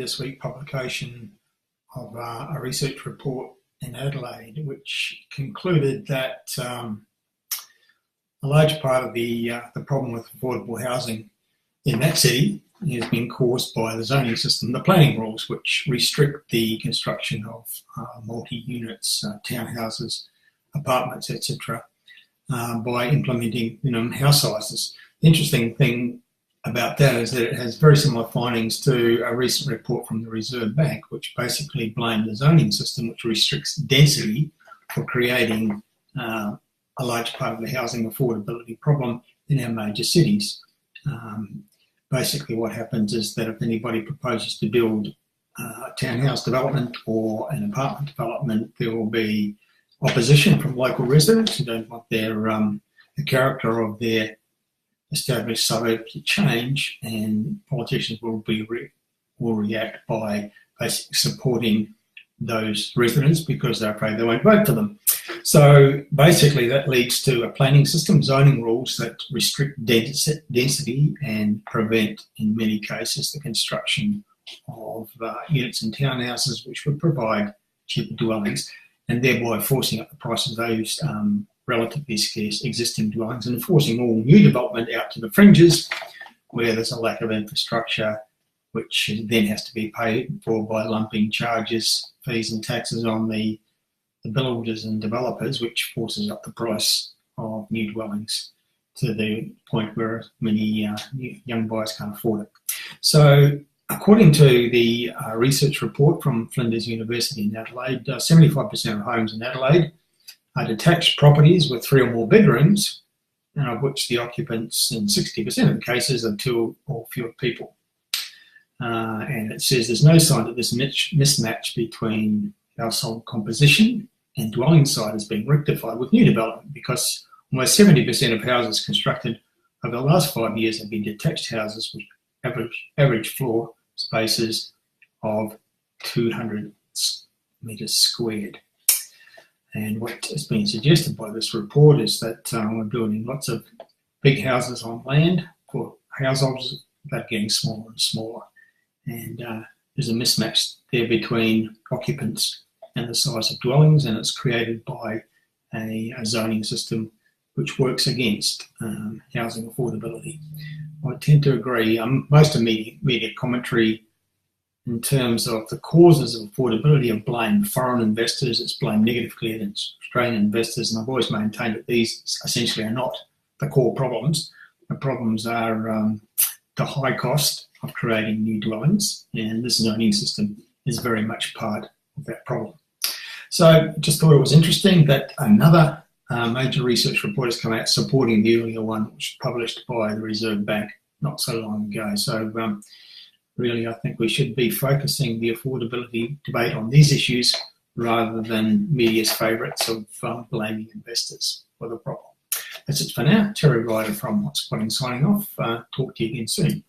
this week publication of a research report in Adelaide, which concluded that a large part of the problem with affordable housing in that city has been caused by the zoning system, the planning rules, which restrict the construction of multi-units, townhouses, apartments, etc., by implementing minimum house sizes. The interesting thing about that is that it has very similar findings to a recent report from the Reserve Bank, which basically blamed the zoning system, which restricts density, for creating a large part of the housing affordability problem in our major cities. Basically what happens is that if anybody proposes to build a townhouse development or an apartment development, there will be opposition from local residents who don't want the character of their established suburb to change, and politicians will react by basically supporting those residents because they're afraid they won't vote for them. So basically that leads to a planning system, zoning rules that restrict density and prevent, in many cases, the construction of units and townhouses, which would provide cheaper dwellings, and thereby forcing up the price of those relatively scarce existing dwellings and forcing all new development out to the fringes where there's a lack of infrastructure, which then has to be paid for by lumping charges, fees and taxes on the builders and developers, which forces up the price of new dwellings to the point where many young buyers can't afford it. So according to the research report from Flinders University in Adelaide, 75% of homes in Adelaide are detached properties with 3 or more bedrooms, and of which the occupants in 60% of the cases are 2 or fewer people. And it says there's no sign that this mismatch between household composition and dwelling site is being rectified with new development, because almost 70% of houses constructed over the last 5 years have been detached houses with average floor spaces of 200 metres squared. And what has been suggested by this report is that we're building lots of big houses on land for households that are getting smaller and smaller. And there's a mismatch there between occupants and the size of dwellings, and it's created by a zoning system which works against housing affordability. I tend to agree. Most of media commentary in terms of the causes of affordability have blamed foreign investors, it's blamed negatively at Australian investors, and I've always maintained that these essentially are not the core problems. The problems are the high cost of creating new dwellings, and this zoning system is very much part of that problem. So just thought it was interesting that another major research report has come out supporting the earlier one, which was published by the Reserve Bank not so long ago. So really, I think we should be focusing the affordability debate on these issues rather than media's favourites of blaming investors for the problem. That's it for now. Terry Ryder from Hotspotting signing off. Talk to you again soon.